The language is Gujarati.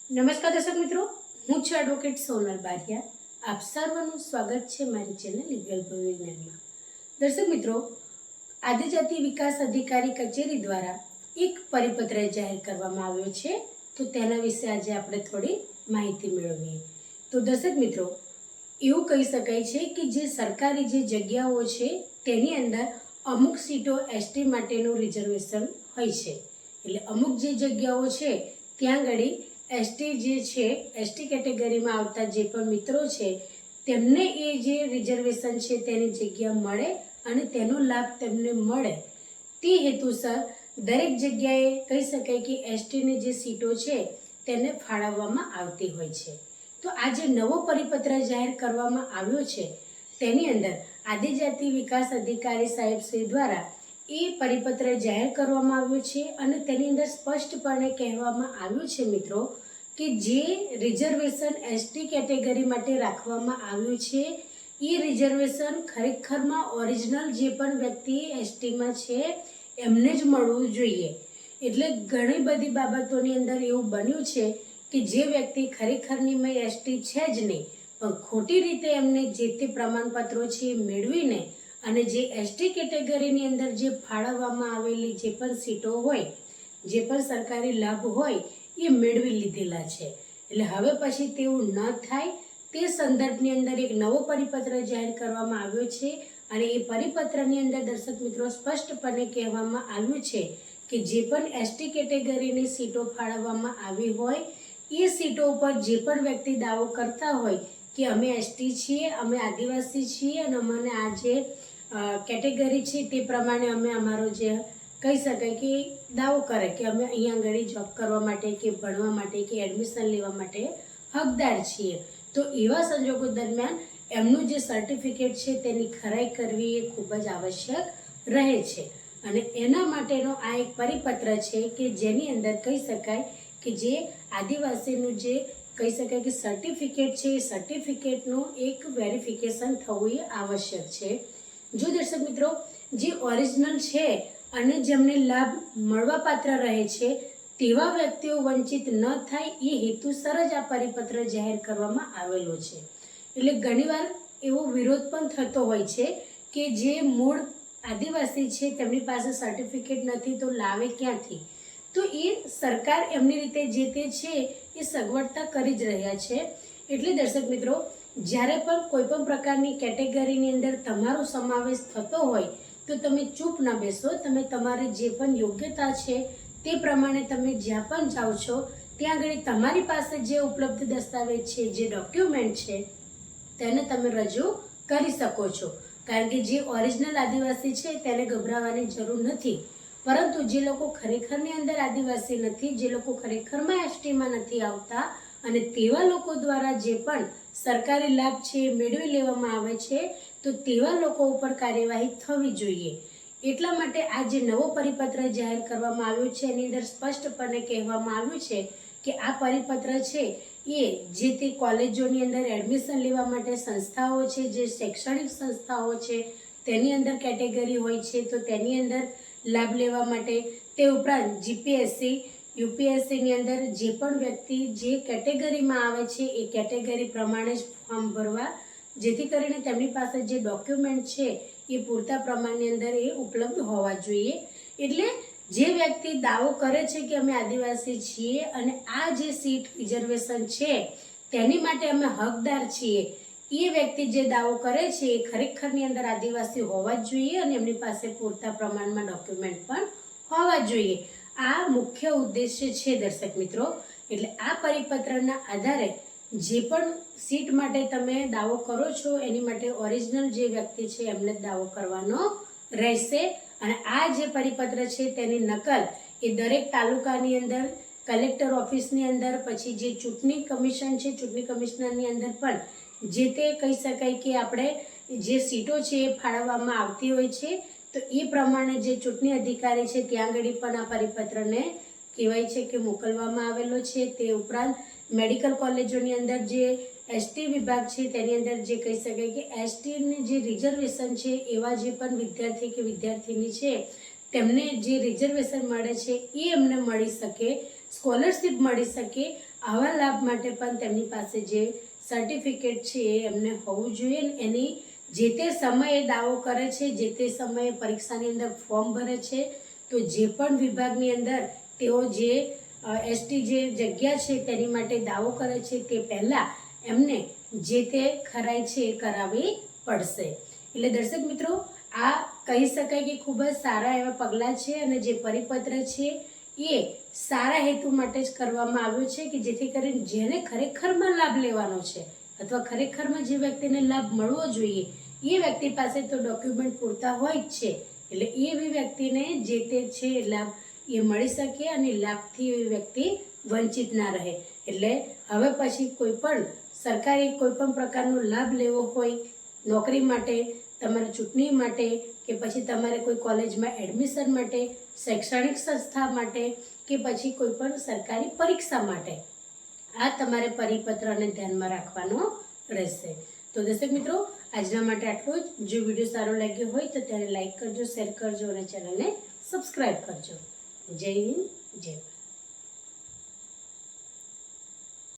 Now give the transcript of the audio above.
નમસ્કાર દર્શક મિત્રો, હું છું એડવોકેટ સોનલ બારિયા. આપ સર્વનું સ્વાગત છે મારી ચેનલ લીગલ વિજ્ઞાનમાં. દર્શક મિત્રો, આદિજાતિ વિકાસ અધિકારી કચેરી દ્વારા એક પરિપત્ર જાહેર કરવામાં આવ્યો છે, તો તેના વિશે આજે આપણે થોડી માહિતી મેળવીએ. તો દર્શક મિત્રો, એવું કહી શકાય છે કે જે સરકારી જે જગ્યાઓ છે તેની અંદર અમુક સીટો એસટી માટેનું રિઝર્વેશન હોય છે. એટલે અમુક જે જગ્યાઓ છે ત્યાં આગળ એસટી જે છે, એસટી કેટેગરીમાં આવતા જે પણ મિત્રો છે તેમને એ જે રિઝર્વેશન છે તેની જગ્યા મળે અને તેનો લાભ તેમને મળે તે હેતુસર દરેક જગ્યાએ કહી શકાય કે એસટીની જે સીટો છે તેને ફાળવવામાં આવતી હોય છે. તો આ જે નવો પરિપત્ર જાહેર કરવામાં આવ્યો છે તેની અંદર આદિજાતિ વિકાસ અધિકારી સાહેબ શ્રી દ્વારા એ પરિપત્ર જાહેર કરવામાં આવ્યો છે અને તેની અંદર સ્પષ્ટપણે કહેવામાં આવ્યું છે મિત્રો કે જે રિઝર્વેશન એસટી કેટેગરી માટે રાખવામાં આવ્યું છે એ રિઝર્વેશન ખરેખરમાં ઓરિજિનલ જે પણ વ્યક્તિ એસટીમાં છે એમને જ મળવું જોઈએ. એટલે ઘણી બધી બાબતોની અંદર એવું બન્યું છે કે જે વ્યક્તિ ખરેખરની મેં એસટી છે જ નહીં, પણ ખોટી રીતે એમને જે તે પ્રમાણપત્રો છે એ મેળવીને અને જે એસટી કેટેગરીની અંદર જે ફાળવવામાં આવેલી જે પણ સીટો હોય, જે પણ સરકારી લાભ હોય એ મેળવી લીધેલા છે. એટલે હવે પછી તેવું ન થાય તે સંદર્ભની અંદર એક નવો પરિપત્ર જાહેર કરવામાં આવ્યો છે અને એ પરિપત્રની અંદર દર્શક મિત્રો સ્પષ્ટપણે કહેવામાં આવ્યું છે કે જે પણ એસટી કેટેગરીની સીટો ફાળવવામાં આવી હોય એ સીટો ઉપર જે પણ વ્યક્તિ દાવો કરતા હોય કે અમે એસટી છીએ, અમે આદિવાસી છીએ અને અમને આ જે કેટેગરી છે તે પ્રમાણે અમે અમારો જે કહી શકાય કે દાવો કરે કે અમે અહીંયા આગળ જોબ કરવા માટે કે ભણવા માટે કે એડમિશન લેવા માટે હકદાર છીએ, તો એવા સંજોગો દરમિયાન એમનું જે સર્ટિફિકેટ છે તેની ખરાઈ કરવી એ ખૂબ જ આવશ્યક રહે છે. અને એના માટેનો આ એક પરિપત્ર છે કે જેની અંદર કહી શકાય કે જે આદિવાસીનું જે કહી શકાય કે સર્ટિફિકેટ છે એ સર્ટિફિકેટનું એક વેરિફિકેશન થવું એ આવશ્યક છે. જો દર્શક મિત્રો જે ઓરિજિનલ છે અને જેમને લાભ મળવાપાત્ર રહે છે તેવા વ્યક્તિઓ વંચિત ન થાય એ હેતુસર જ આ પરિપત્ર જાહેર કરવામાં આવેલો છે. એટલે ઘણીવાર એવો વિરોધ પણ થતો હોય છે કે જે મૂળ આદિવાસી છે તેમની પાસે સર્ટિફિકેટ નથી તો લાવે ક્યાંથી? તો એ સરકાર એમની રીતે જે તે છે એ સગવડતા કરી જ રહ્યા છે. એટલે દર્શક મિત્રો, જ્યારે પણ કોઈ પણ પ્રકારની કેટેગરીની અંદર તમારો સમાવેશ થતો હોય તો તમે ચૂપ ના બેસો, તમે તમારી જે પણ યોગ્યતા છે તે પ્રમાણે તમે જ્યાં પણ જાઓ છો ત્યાં આગળ તમારી પાસે જે ઉપલબ્ધ દસ્તાવેજ છે, જે ડોક્યુમેન્ટ છે તેને તમે રજૂ કરી શકો છો. કારણ કે જે ઓરિજિનલ આદિવાસી છે તેને ગભરાવાની જરૂર નથી, પરંતુ જે લોકો ખરેખરની અંદર આદિવાસી નથી, જે લોકો ખરેખરમાં એસટીમાં નથી આવતા અને તેવા લોકો દ્વારા જે પણ સરકારી લાભ છે મેળવી લેવામાં આવે છે તો તેવા લોકો ઉપર કાર્યવાહી થવી જોઈએ. એટલા માટે આ જે નવો પરિપત્ર જાહેર કરવામાં આવ્યો છે એની અંદર સ્પષ્ટપણે કહેવામાં આવ્યું છે કે આ પરિપત્ર છે એ જે તે કોલેજોની અંદર એડમિશન લેવા માટે સંસ્થાઓ છે, જે શૈક્ષણિક સંસ્થાઓ છે તેની અંદર કેટેગરી હોય છે તો તેની અંદર લાભ લેવા માટે, તે ઉપરાંત જીપીએસસી યુપીએસસીની અંદર જે પણ વ્યક્તિ જે કેટેગરીમાં આવે છે એ કેટેગરી પ્રમાણે જ ફોર્મ ભરવા, જેથી કરીને તેમની પાસે જે ડોક્યુમેન્ટ છે એ પૂરતા પ્રમાણની અંદર એ ઉપલબ્ધ હોવા જોઈએ. એટલે જે વ્યક્તિ દાવો કરે છે કે અમે આદિવાસી છીએ અને આ જે સીટ રિઝર્વેશન છે તેની માટે અમે હકદાર છીએ, એ વ્યક્તિ જે દાવો કરે છે એ ખરેખરની અંદર આદિવાસી હોવા જ જોઈએ અને એમની પાસે પૂરતા પ્રમાણમાં ડોક્યુમેન્ટ પણ હોવા જોઈએ. આ મુખ્ય ઉદ્દેશ્ય છે દર્શક મિત્રો. એટલે આ પરિપત્રના આધારે જે પણ સીટ માટે તમે દાવો કરો છો એની માટે ઓરિજિનલ જે વ્યક્તિ છે એમને જ દાવો કરવાનો રહેશે. અને આ જે પરિપત્ર છે તેની નકલ એ દરેક તાલુકાની અંદર, કલેક્ટર ઓફિસની અંદર, પછી જે ચૂંટણી કમિશન છે ચૂંટણી કમિશનરની અંદર પણ જે તે કહી શકાય કે આપણે જે સીટો છે એ ફાળવવામાં આવતી હોય છે તો એ પ્રમાણે જે ચૂંટણી અધિકારી છે ત્યાં આગળ પણ આ પરિપત્રને કહેવાય છે કે મોકલવામાં આવેલો છે. તે ઉપરાંત મેડિકલ કોલેજોની અંદર જે એસટી વિભાગ છે તેની અંદર જે કહી શકાય કે એસટીની જે રિઝર્વેશન છે એવા જે પણ વિદ્યાર્થી કે વિદ્યાર્થીની છે તેમને જે રિઝર્વેશન મળે છે એ એમને મળી શકે. સ્કોલરશિપ મળી શકે આવા લાભ માટે પણ તેમની પાસે જે સર્ટિફિકેટ છે એ એમને હોવું જોઈએ. એની જે તે સમયે દાવો કરે છે, જે તે સમયે પરીક્ષાની અંદર ફોર્મ ભરે છે, તો જે પણ વિભાગની અંદર તેઓ જે એસટી જે જગ્યા છે તેની માટે દાવો કરે છે તે પહેલાં એમને જે તે ખરાઈ છે એ કરાવવી પડશે. એટલે દર્શક મિત્રો, આ કહી શકાય કે ખૂબ જ સારા એવા પગલાં છે અને જે પરિપત્ર છે એ સારા હેતુ માટે જ કરવામાં આવ્યો છે કે જેથી કરીને જેને ખરેખરમાં લાભ લેવાનો છે અથવા ખરેખરમાં જે વ્યક્તિને લાભ મળવો જોઈએ એ વ્યક્તિ પાસે તો ડોક્યુમેન્ટ પૂરતા હોય જ છે. એટલે એવી વ્યક્તિને જે તે છે લાભ એ મળી શકે અને લાભથી એ વ્યક્તિ વંચિત ના રહે. એટલે હવે પછી કોઈ પણ સરકારી કોઈ પણ પ્રકારનો લાભ લેવો હોય નોકરી માટે, તમારી ચૂંટણી માટે કે પછી તમારે કોઈ કોલેજમાં એડમિશન માટે, શૈક્ષણિક સંસ્થા માટે કે પછી કોઈ પણ સરકારી પરીક્ષા માટે આ તમારે પરિપત્રને ધ્યાનમાં રાખવાનો રહેશે. તો દર્શક મિત્રો, આજના માટે આટલું જ. જો વિડીયો સારો લાગ્યો હોય તો તેને લાઈક કરજો, શેર કરજો અને ચેનલને સબસ્ક્રાઈબ કરજો. જય હિન્દ, જય ભારત.